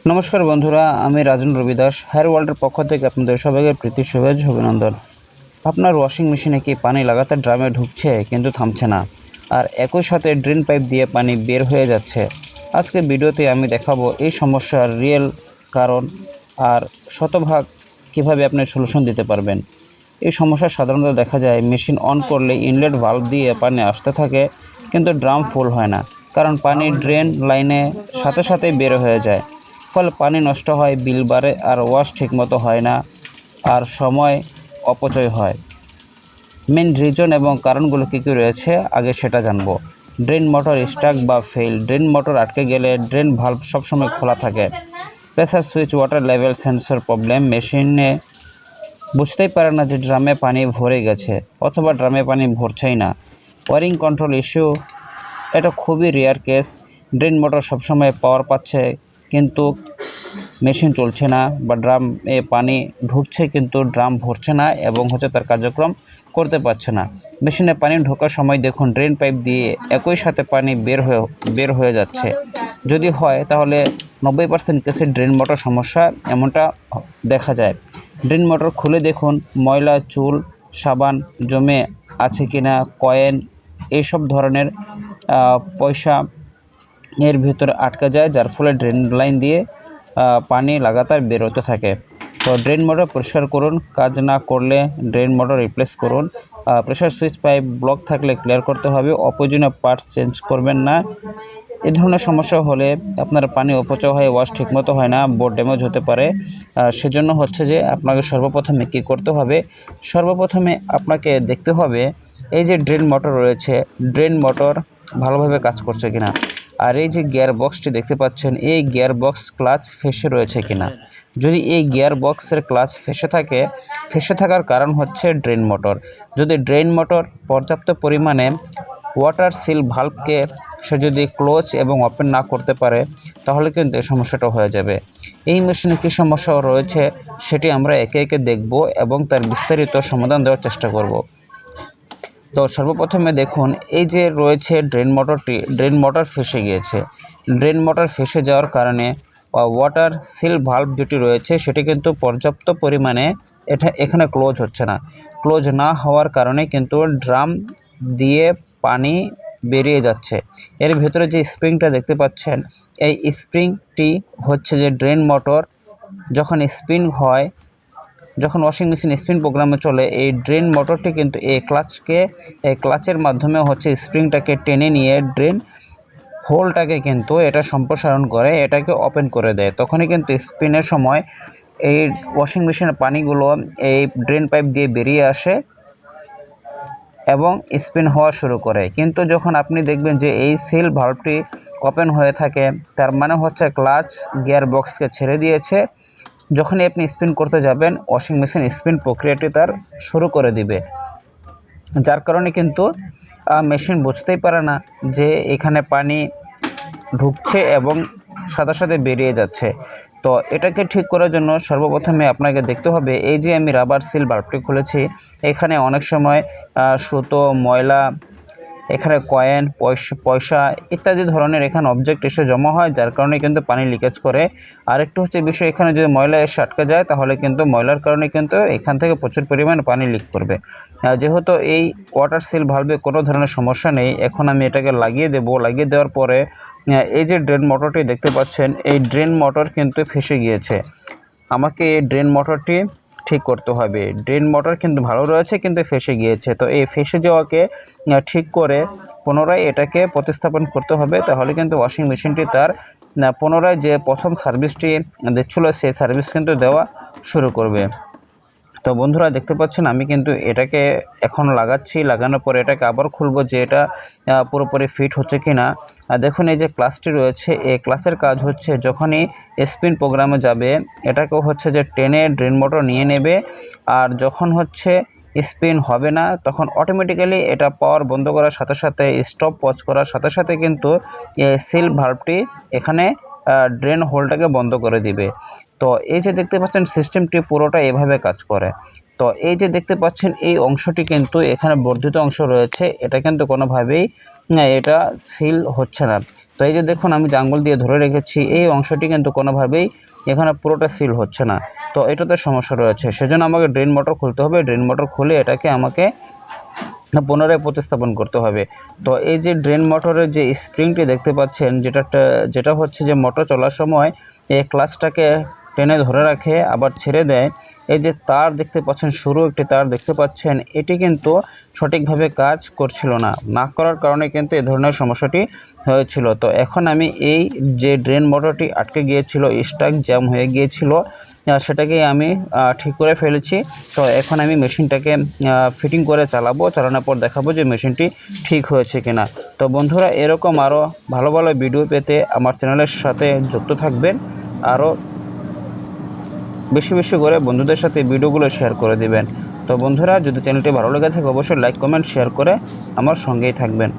নমস্কার বন্ধুরা, আমি রাজন রবিদাস হেয়ার ওয়ার্ল্ডের পক্ষ থেকে আপনাদের সবাইকে প্রীতি শুভেচ্ছা অভিনন্দন। আপনার ওয়াশিং মেশিনে কি পানি লাগাতার ড্রামে ঢুকছে কিন্তু থামছে না, আর একই সাথে ড্রেন পাইপ দিয়ে পানি বের হয়ে যাচ্ছে? আজকে ভিডিওতে আমি দেখাবো এই সমস্যার রিয়েল কারণ আর শতভাগ কিভাবে আপনি সলিউশন দিতে পারবেন। এই সমস্যা সাধারণত দেখা যায় মেশিন অন করলে ইনলেট ভালভ দিয়ে পানি আসতে থাকে, কিন্তু ড্রাম ফুল হয় না, কারণ পানি ড্রেন লাইনে সাথে সাথেই বের হয়ে যায়। ফলে পানি নষ্ট হয়, বিল বাড়ে, আর ওয়াশ ঠিকমতো হয় না, আর সময় অপচয় হয়। মেন রিজন এবং কারণগুলো কী কী রয়েছে আগে সেটা জানবো। ড্রেন মোটর স্টাক বা ফেল। ড্রেন মোটর আটকে গেলে ড্রেন ভালভ সবসময় খোলা থাকে। Pressure switch, water level sensor problem. মেশিনে বুঝতেই পারে না যে ড্রামে পানি ভরে গেছে, অথবা ড্রামে পানি ভরছেই না। ওয়ারিং কন্ট্রোল ইস্যু, এটা খুবই রেয়ার কেস। ড্রেন মোটর সবসময় পাওয়ার পাচ্ছে কিন্তু মেশিন চলছে না, বা ড্রামে পানি ঢুকছে কিন্তু ড্রাম ভরছে না এবং তার কার্যক্রম করতে পারছে না। মেশিনে পানি ঢোকার সময় দেখুন ড্রেন পাইপ দিয়ে একই সাথে পানি বের হয়ে যাচ্ছে। যদি হয় তাহলে 90% কেসে ড্রেন মোটর সমস্যা, এমনটা দেখা যায়। ড্রেন মোটর খুলে দেখুন ময়লা, চুল, সাবান জমে আছে কিনা, কয়েন, এইসব ধরনের পয়সা এর ভিতরে আটকে যায়, যার ফলে ড্রেন লাইন দিয়ে পানি লাগাতার বেরোতে থাকে। তো ড্রেন মোটর পরিষ্কার করুন, কাজ না করলে ড্রেন মোটর রিপ্লেস করুন। প্রেসার সুইচ পাইপ ব্লক থাকলে ক্লিয়ার করতে হবে, অপ্রয়োজনীয় পার্টস চেঞ্জ করবেন না। এই ধরনের সমস্যা হলে আপনার পানি অপচয় হয়, ওয়াশ ঠিকমতো হয় না, বোর্ড ড্যামেজ হতে পারে। সেজন্য যে আপনাকে সর্বপ্রথমে কী করতে হবে, সর্বপ্রথমে আপনাকে দেখতে হবে এই যে ড্রেন মোটর রয়েছে, ড্রেন মোটর ভালোভাবে কাজ করছে কিনা। আর এই যে গিয়ার বক্সটি দেখতে পাচ্ছেন, এই গিয়ার বক্স ক্লাচ ফেসে রয়েছে কিনা। যদি এই গিয়ার বক্সের ক্লাচ ফেসে থাকার কারণ হচ্ছে ড্রেন মোটর। যদি ড্রেন মোটর পর্যাপ্ত পরিমাণে ওয়াটার সিল ভাল্বকে সে যদি ক্লোজ এবং ওপেন না করতে পারে, তাহলে কিন্তু এই সমস্যাটা হয়ে যাবে। এই মেশিনে কী সমস্যা রয়েছে সেটি আমরা একে একে দেখব এবং তার বিস্তারিত সমাধান দেওয়ার চেষ্টা করব। তো সর্বপ্রথমে দেখুন এই যে রয়েছে ড্রেন মোটরটি, ড্রেন মোটর ফেসে গিয়েছে। ড্রেন মোটর ফেসে যাওয়ার কারণে ওয়াটার সিল ভাল্ব যেটি রয়েছে সেটি কিন্তু পর্যাপ্ত পরিমাণে এখানে ক্লোজ হচ্ছে না। ক্লোজ না হওয়ার কারণে কিন্তু ড্রাম দিয়ে পানি বেরিয়ে যাচ্ছে। এর ভেতরে যে স্প্রিংটা দেখতে পাচ্ছেন, এই স্প্রিংটি হচ্ছে যে ড্রেন মোটর যখন স্পিন হয়, যখন ওয়াশিং মেশিন স্পিন প্রোগ্রামে চলে, এই ড্রেন মোটরটি কিন্তু এই ক্লাচের মাধ্যমে স্প্রিংটাকে টেনে নিয়ে ড্রেন হোলটাকে কিন্তু এটা সম্প্রসারণ করে, এটাকে ওপেন করে দেয়। তখনই কিন্তু স্পিনের সময় এই ওয়াশিং মেশিনের পানিগুলো এই ড্রেন পাইপ দিয়ে বেরিয়ে আসে এবং স্পিন হওয়া শুরু করে। কিন্তু যখন আপনি দেখবেন যে এই সিল ভাল্বটি ওপেন হয়ে থাকে, তার মানে ক্লাচ গিয়ার বক্সকে ছেড়ে দিয়েছে। যখনই আপনি স্পিন করতে যাবেন, ওয়াশিং মেশিন স্পিন প্রক্রিয়াটি তার শুরু করে দিবে, যার কারণে কিন্তু মেশিন বুঝতেই পারে না যে এখানে পানি ঢুকছে এবং সাথে সাথে বেরিয়ে যাচ্ছে। তো এটাকে ঠিক করার জন্য সর্বপ্রথমে আপনাকে দেখতে হবে, এই যে আমি রাবার সিল ভাল্বটি খুলেছি, এখানে অনেক সময় সুতো, ময়লা, এখানে কয়েন, পয়সা ইত্যাদি ধরনের এখানে অবজেক্ট এসে জমা হয়, যার কারণে কিন্তু পানি লিকেজ করে। আরেকটু বিষয়, এখানে যদি ময়লা এসে আটকে যায় তাহলে কিন্তু ময়লার কারণে কিন্তু এখান থেকে প্রচুর পরিমাণে পানি লিক করবে। যেহেতু এই ওয়াটার সিল ভালভে কোনো ধরনের সমস্যা নেই, এখন আমি এটাকে লাগিয়ে দেওয়ার পরে এই যে ড্রেন মোটরটি দেখতে পাচ্ছেন, এই ড্রেন মোটর কিন্তু ফেসে গিয়েছে। আমাকে এই ড্রেন মোটরটি ঠিক করতে হবে। ড্রেন মোটর কিন্তু ভালো রয়েছে কিন্তু ফেসে গিয়েছে। তো এই ফেসে যাওয়াকে ঠিক করে পুনরায় এটাকে প্রতিস্থাপন করতে হবে, তাহলে কিন্তু ওয়াশিং মেশিনটি তার পুনরায় যে প্রথম সার্ভিসটি দিচ্ছিল সেই সার্ভিস কিন্তু দেওয়া শুরু করবে। তো বন্ধুরা দেখতে পাচ্ছেন আমি কিন্তু এটাকে এখন লাগাচ্ছি, লাগানোর পরে এটাকে আবার খুলবো যে এটা পুরোপুরি ফিট হচ্ছে কি না। দেখুন এই যে ক্লাসটি রয়েছে, এই ক্লাসের কাজ যখনই স্পিন প্রোগ্রামে যাবে, এটাকে যে টেনে ড্রেন মোটর নিয়ে নেবে, আর যখন স্পিন হবে না তখন অটোমেটিক্যালি এটা পাওয়ার বন্ধ করার সাথে সাথে, স্টপ ওয়াচ করার সাথে সাথে কিন্তু সিল ভাল্বটি এখানে ড্রেন হোলটাকে বন্ধ করে দিবে। তো এই যে দেখতে পাচ্ছেন সিস্টেমটি পুরোটা এভাবে কাজ করে। তো এই যে দেখতে পাচ্ছেন এই অংশটি কিন্তু এখানে বর্ধিত অংশ রয়েছে, এটা কিন্তু কোনোভাবেই এটা সিল হচ্ছে না। তো এই যে দেখুন আমি যে আঙুল দিয়ে ধরে রেখেছি এই অংশটি কিন্তু কোনোভাবেই এখানে পুরোটা সিল হচ্ছে না। তো এটাতে সমস্যা রয়েছে, সেজন্য আমাকে ড্রেন মোটর খুলতে হবে। ড্রেন মোটর খুলে এটাকে আমাকে পুনরায় প্রতিস্থাপন করতে হবে। তো এই যে ড্রেন মোটরের যে স্প্রিংটি দেখতে পাচ্ছেন, যেটা হচ্ছে যে মোটর চলার সময় এই ক্লাচটাকে টেনে ধরে রাখে আবার ছেড়ে দেয়। এই যে তার দেখতে পাচ্ছেন, সরু একটি তার দেখতে পাচ্ছেন, এটি কিন্তু সঠিকভাবে কাজ করছিল না করার কারণে কিন্তু এই ধরনের সমস্যাটি হয়েছিল। তো এখন আমি এই যে ড্রেন মোটরটি আটকে গিয়েছিল, স্টাক জ্যাম হয়ে গিয়েছিল, সেটাকে আমি ঠিক করে ফেলেছি। তো এখন আমি মেশিনটাকে ফিটিং করে চালানোর পর দেখাবো যে মেশিনটি ঠিক হয়েছে কিনা। তো বন্ধুরা, এরকম আরও ভালো ভালো ভিডিও পেতে আমার চ্যানেলের সাথে যুক্ত থাকবেন। আরও বেশি বেশি করে বন্ধুদের সাথে ভিডিওগুলো শেয়ার করে দিবেন। তো বন্ধুরা, যদি চ্যানেলটি ভালো লেগে থাকে অবশ্যই লাইক কমেন্ট শেয়ার করে আমার সঙ্গেই থাকবেন।